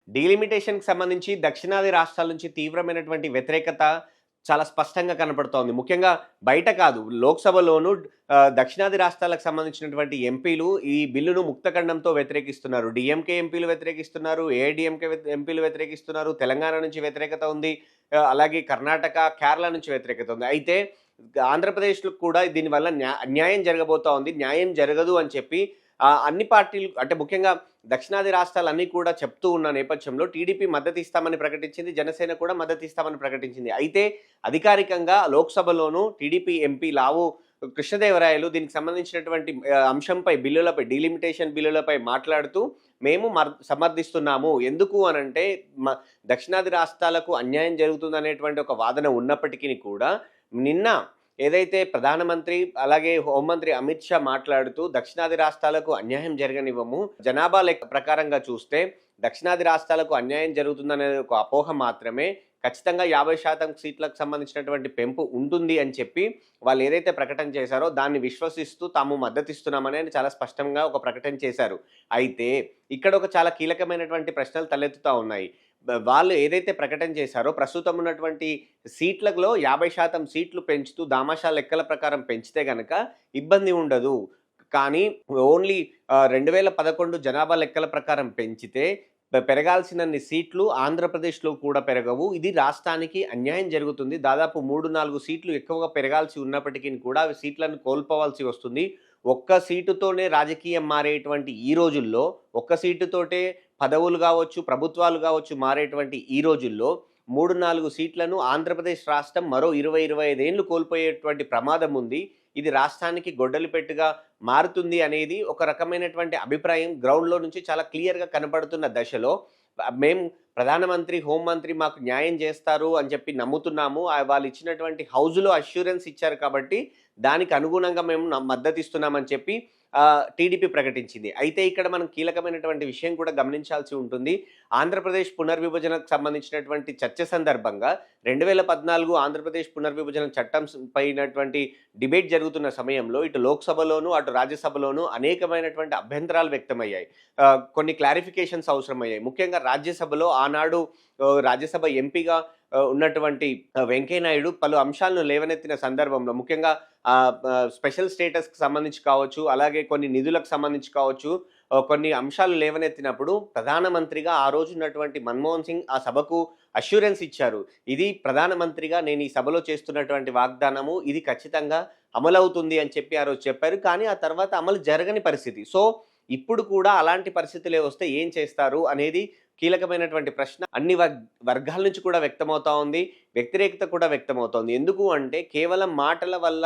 డీలిమిటేషన్‌కి సంబంధించి దక్షిణాది రాష్ట్రాల నుంచి తీవ్రమైనటువంటి వ్యతిరేకత చాలా స్పష్టంగా కనపడుతోంది. ముఖ్యంగా బయట కాదు, లోక్‌సభలోనూ దక్షిణాది రాష్ట్రాలకు సంబంధించినటువంటి ఎంపీలు ఈ బిల్లును ముక్తఖండంతో వ్యతిరేకిస్తున్నారు. డీఎంకే ఎంపీలు వ్యతిరేకిస్తున్నారు. ఏఐడీఎంకే ఎంపీలు వ్యతిరేకిస్తున్నారు. తెలంగాణ నుంచి వ్యతిరేకత ఉంది. అలాగే కర్ణాటక, కేరళ నుంచి వ్యతిరేకత ఉంది. అయితే ఆంధ్రప్రదేశ్‌లో కూడా దీనివల్ల అన్యాయం జరగబోతా ఉంది. న్యాయం జరగదు అని చెప్పి అన్ని పార్టీలు అంటే ముఖ్యంగా దక్షిణాది రాష్ట్రాలన్నీ కూడా చెప్తూ ఉన్న నేపథ్యంలో టీడీపీ మద్దతిస్తామని ప్రకటించింది. జనసేన కూడా మద్దతిస్తామని ప్రకటించింది. అయితే అధికారికంగా లోక్‌సభలోనూ టీడీపీ ఎంపీ లావు కృష్ణదేవరాయలు దీనికి సంబంధించినటువంటి అంశంపై బిల్లులపై డీలిమిటేషన్ బిల్లులపై మాట్లాడుతూ మేము సమర్థిస్తున్నాము. ఎందుకు అనంటే దక్షిణాది రాష్ట్రాలకు అన్యాయం జరుగుతుందనేటువంటి ఒక వాదన ఉన్నప్పటికీ కూడా నిన్న ఏదైతే ప్రధానమంత్రి అలాగే హోంమంత్రి అమిత్ షా మాట్లాడుతూ దక్షిణాది రాష్ట్రాలకు అన్యాయం జరగనివ్వము. జనాభా లెక్క ప్రకారంగా చూస్తే దక్షిణాది రాష్ట్రాలకు అన్యాయం జరుగుతుందనే ఒక అపోహ మాత్రమే. ఖచ్చితంగా 50% సీట్లకు సంబంధించినటువంటి పెంపు ఉంటుంది అని చెప్పి వాళ్ళు ఏదైతే ప్రకటన చేశారో దాన్ని విశ్వసిస్తూ తాము మద్దతిస్తున్నామని చాలా స్పష్టంగా ఒక ప్రకటన చేశారు. అయితే ఇక్కడ ఒక చాలా కీలకమైనటువంటి ప్రశ్నలు తలెత్తుతా ఉన్నాయి. వాళ్ళు ఏదైతే ప్రకటన చేశారో ప్రస్తుతం ఉన్నటువంటి సీట్లలో 50% సీట్లు పెంచుతూ దామాషా లెక్కల ప్రకారం పెంచితే గనక ఇబ్బంది ఉండదు. కానీ ఓన్లీ 2011 జనాభా లెక్కల ప్రకారం పెంచితే పెరగాల్సినన్ని సీట్లు ఆంధ్రప్రదేశ్‌లో కూడా పెరగవు. ఇది రాష్ట్రానికి అన్యాయం జరుగుతుంది. దాదాపు 3, 4 సీట్లు ఎక్కువగా పెరగాల్సి ఉన్నప్పటికీ కూడా అవి సీట్లను కోల్పోవాల్సి వస్తుంది. ఒక్క సీటుతోనే రాజకీయం మారేటువంటి ఈ రోజుల్లో, ఒక్క సీటుతోటే పదవులు గావచ్చు, ప్రభుత్వాలు గావచ్చు మారేటువంటి ఈ రోజుల్లో 3, 4 సీట్లను ఆంధ్రప్రదేశ్ రాష్ట్రం మరో 20, 25 ఏళ్లు కోల్పోయేటువంటి ప్రమాదం ఉంది. ఇది రాష్ట్రానికి గొడ్డలి పెట్టుగా మారుతుంది అనేది ఒక రకమైనటువంటి అభిప్రాయం గ్రౌండ్‌లో నుంచి చాలా క్లియర్‌గా కనపడుతున్న దశలో మేము ప్రధానమంత్రి, హోంమంత్రి మాకు న్యాయం చేస్తారు అని చెప్పి నమ్ముతున్నాము. వాళ్ళు ఇచ్చినటువంటి హౌస్‌లో అష్యూరెన్స్ ఇచ్చారు కాబట్టి దానికి అనుగుణంగా మేము మద్దతిస్తున్నామని చెప్పి టీడీపీ ప్రకటించింది. అయితే ఇక్కడ మనం కీలకమైనటువంటి విషయం కూడా గమనించాల్సి ఉంటుంది. ఆంధ్రప్రదేశ్ పునర్విభజనకు సంబంధించినటువంటి చర్చ సందర్భంగా 2014 ఆంధ్రప్రదేశ్ పునర్విభజన చట్టం పైనటువంటి డిబేట్ జరుగుతున్న సమయంలో ఇటు లోక్‌సభలోనూ, అటు రాజ్యసభలోనూ అనేకమైనటువంటి అభ్యంతరాలు వ్యక్తమయ్యాయి. కొన్ని క్లారిఫికేషన్స్ అవసరమయ్యాయి. ముఖ్యంగా రాజ్యసభలో ఆనాడు రాజ్యసభ ఎంపీగా ఉన్నటువంటి వెంకయ్య నాయుడు పలు అంశాలను లేవనెత్తిన సందర్భంలో ముఖ్యంగా స్పెషల్ స్టేటస్‌కి సంబంధించి కావచ్చు, అలాగే కొన్ని నిధులకు సంబంధించి కావచ్చు, కొన్ని అంశాలు లేవనెత్తినప్పుడు ప్రధానమంత్రిగా ఆ రోజు ఉన్నటువంటి మన్మోహన్ సింగ్ ఆ సభకు అష్యూరెన్స్ ఇచ్చారు. ఇది ప్రధానమంత్రిగా నేను ఈ సభలో చేస్తున్నటువంటి వాగ్దానము, ఇది ఖచ్చితంగా అమలవుతుంది అని చెప్పి ఆ రోజు చెప్పారు. కానీ ఆ తర్వాత అమలు జరగని పరిస్థితి. సో ఇప్పుడు కూడా అలాంటి పరిస్థితులే వస్తే ఏం చేస్తారు అనేది కీలకమైనటువంటి ప్రశ్న అన్ని వర్గాల నుంచి కూడా వ్యక్తమవుతా ఉంది. వ్యతిరేకత కూడా వ్యక్తమవుతోంది. ఎందుకు అంటే కేవలం మాటల వల్ల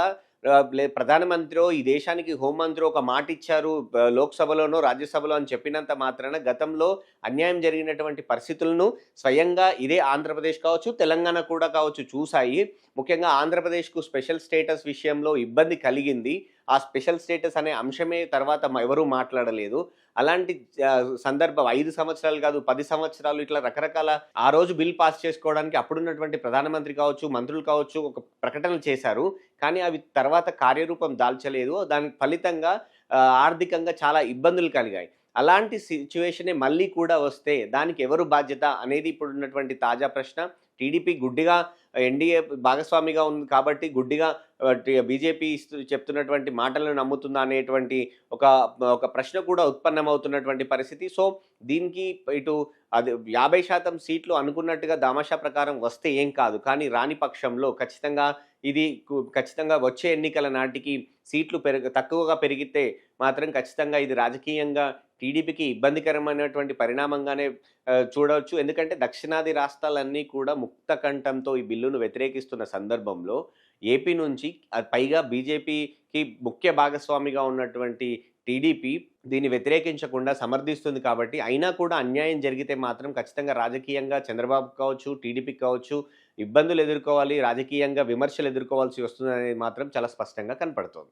ప్రధానమంత్రో, ఈ దేశానికి హోంమంత్రో ఒక మాట ఇచ్చారు లోక్‌సభలోనో, రాజ్యసభలో అని చెప్పినంత మాత్రాన గతంలో అన్యాయం జరిగినటువంటి పరిస్థితులను స్వయంగా ఇదే ఆంధ్రప్రదేశ్ కావచ్చు, తెలంగాణ కూడా కావచ్చు చూసాయి. ముఖ్యంగా ఆంధ్రప్రదేశ్‌కు స్పెషల్ స్టేటస్ విషయంలో ఇబ్బంది కలిగింది. ఆ స్పెషల్ స్టేటస్ అనే అంశమే తర్వాత ఎవరూ మాట్లాడలేదు. అలాంటి సందర్భం 5 సంవత్సరాలు కాదు, 10 సంవత్సరాలు ఇట్లా రకరకాల ఆ రోజు బిల్ పాస్ చేసుకోవడానికి అప్పుడున్నటువంటి ప్రధానమంత్రి కావచ్చు, మంత్రులు కావచ్చు ఒక ప్రకటనలు చేశారు. కానీ అవి తర్వాత కార్యరూపం దాల్చలేదు. దాని ఫలితంగా ఆర్థికంగా చాలా ఇబ్బందులు కలిగాయి. అలాంటి సిట్యుయేషనే మళ్ళీ కూడా వస్తే దానికి ఎవరు బాధ్యత అనేది ఇప్పుడున్నటువంటి తాజా ప్రశ్న. టీడీపీ గుడ్డిగా ఎన్డీఏ భాగస్వామిగా ఉంది కాబట్టి గుడ్డిగా బీజేపీ చెప్తున్నటువంటి మాటలను నమ్ముతుందా అనేటువంటి ఒక ప్రశ్న కూడా ఉత్పన్నమవుతున్నటువంటి పరిస్థితి. సో దీనికి ఇటు అది 50% సీట్లు అనుకున్నట్టుగా దామాషా ప్రకారం వస్తే ఏం కాదు. కానీ రాని పక్షంలో ఖచ్చితంగా వచ్చే ఎన్నికల నాటికి సీట్లు తక్కువగా పెరిగితే మాత్రం ఖచ్చితంగా ఇది రాజకీయంగా టీడీపీకి ఇబ్బందికరమైనటువంటి పరిణామంగానే చూడవచ్చు. ఎందుకంటే దక్షిణాది రాష్ట్రాలన్నీ కూడా ముక్తకంఠంతో ఈ బిల్లును వ్యతిరేకిస్తున్న సందర్భంలో ఏపీ నుంచి పైగా బీజేపీకి ముఖ్య భాగస్వామిగా ఉన్నటువంటి టీడీపీ దీన్ని వ్యతిరేకించకుండా సమర్థిస్తుంది కాబట్టి అయినా కూడా అన్యాయం జరిగితే మాత్రం ఖచ్చితంగా రాజకీయంగా చంద్రబాబు కావచ్చు, టీడీపీకి కావచ్చు ఇబ్బందులు ఎదుర్కోవాలి, రాజకీయంగా విమర్శలు ఎదుర్కోవాల్సి వస్తుందనేది మాత్రం చాలా స్పష్టంగా కనపడుతోంది.